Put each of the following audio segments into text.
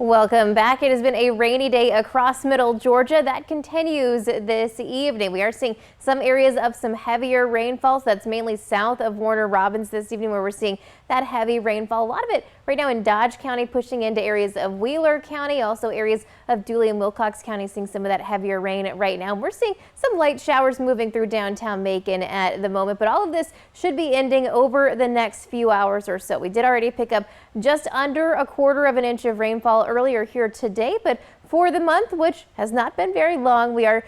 Welcome back. It has been a rainy day across middle Georgia. That continues this evening. We are seeing some areas of some heavier rainfalls. That's mainly south of Warner Robins this evening where we're seeing that heavy rainfall. A lot of it right now in Dodge County, pushing into areas of Wheeler County, also areas of Dooley and Wilcox County, seeing some of that heavier rain right now. We're seeing some light showers moving through downtown Macon at the moment, but all of this should be ending over the next few hours or so. We did already pick up just under 1/4 of an inch of rainfall earlier here today, but for the month, which has not been very long, we are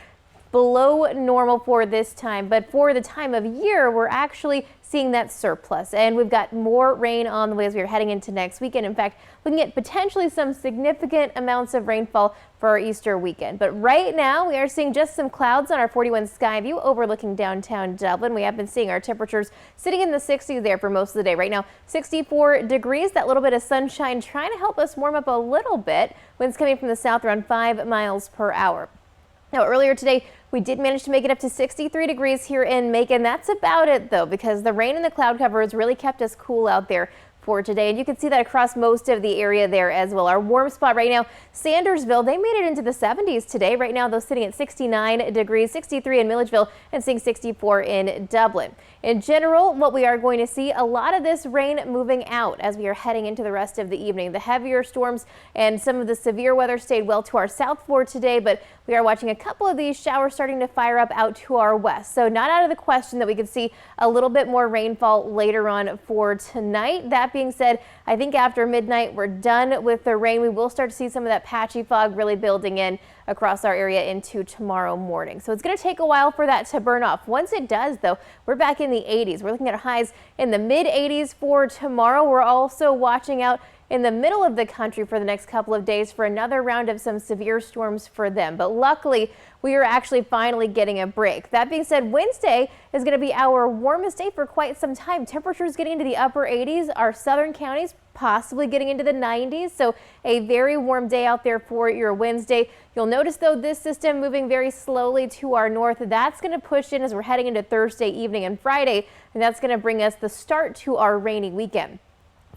below normal for this time. But for the time of year, we're actually seeing that surplus, and we've got more rain on the way as we're heading into next weekend. In fact, looking at potentially some significant amounts of rainfall for our Easter weekend. But right now we are seeing just some clouds on our 41 sky view overlooking downtown Dublin. We have been seeing our temperatures sitting in the 60s there for most of the day. Right now 64 degrees, that little bit of sunshine trying to help us warm up a little bit. Winds coming from the south around 5 miles per hour. Now earlier today, we did manage to make it up to 63 degrees here in Macon. That's about it though, because the rain and the cloud cover has really kept us cool out there for today. And you can see that across most of the area there as well. Our warm spot right now, Sandersville, they made it into the 70s today. Right now, they're sitting at 69 degrees, 63 in Milledgeville, and seeing 64 in Dublin. In general, what we are going to see, a lot of this rain moving out as we are heading into the rest of the evening. The heavier storms and some of the severe weather stayed well to our south for today, but we are watching a couple of these showers starting to fire up out to our west. So not out of the question that we could see a little bit more rainfall later on for tonight. That being said, I think after midnight, we're done with the rain. We will start to see some of that patchy fog really building in across our area into tomorrow morning. So it's going to take a while for that to burn off. Once it does, though, we're back in the 80s. We're looking at highs in the mid 80s for tomorrow. We're also watching out in the middle of the country for the next couple of days for another round of some severe storms for them. But luckily, we are actually finally getting a break. That being said, Wednesday is going to be our warmest day for quite some time. Temperatures getting into the upper 80s. Our southern counties possibly getting into the 90s. So a very warm day out there for your Wednesday. You'll notice, though, this system moving very slowly to our north. That's going to push in as we're heading into Thursday evening and Friday, and that's going to bring us the start to our rainy weekend.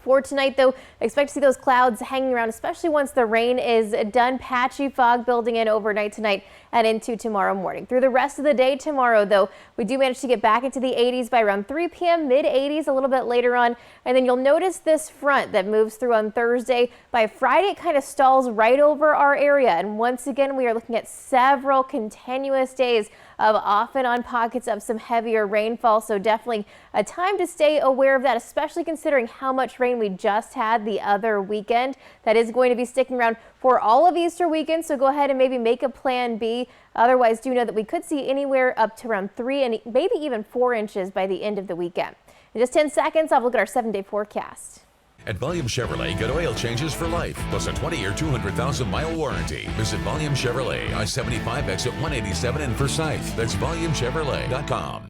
For tonight, though, expect to see those clouds hanging around, especially once the rain is done. Patchy fog building in overnight tonight and into tomorrow morning. Through the rest of the day tomorrow, though, we do manage to get back into the 80s by around 3 p.m., mid 80s a little bit later on. And then you'll notice this front that moves through on Thursday. By Friday, it kind of stalls right over our area. And once again, we are looking at several continuous days of off and on pockets of some heavier rainfall. So definitely a time to stay aware of that, especially considering how much rain we just had the other weekend. That is going to be sticking around for all of Easter weekend. So go ahead and maybe make a plan B. Otherwise, do know that we could see anywhere up to around 3 and maybe even 4 inches by the end of the weekend. In just 10 seconds, I'll look at our 7-day forecast. At Volume Chevrolet, get oil changes for life, plus a 20-year, 200,000-mile warranty. Visit Volume Chevrolet, I-75 exit 187 in Forsyth. That's VolumeChevrolet.com.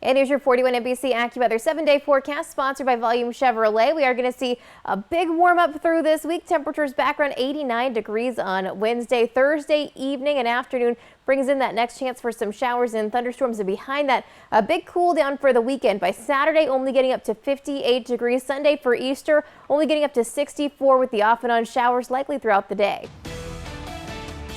And here's your 41 NBC AccuWeather 7-day forecast, sponsored by Volume Chevrolet. We are going to see a big warm up through this week. Temperatures back around 89 degrees on Wednesday. Thursday evening and afternoon brings in that next chance for some showers and thunderstorms. And behind that, a big cool down for the weekend. By Saturday, only getting up to 58 degrees. Sunday for Easter, only getting up to 64 with the off and on showers likely throughout the day.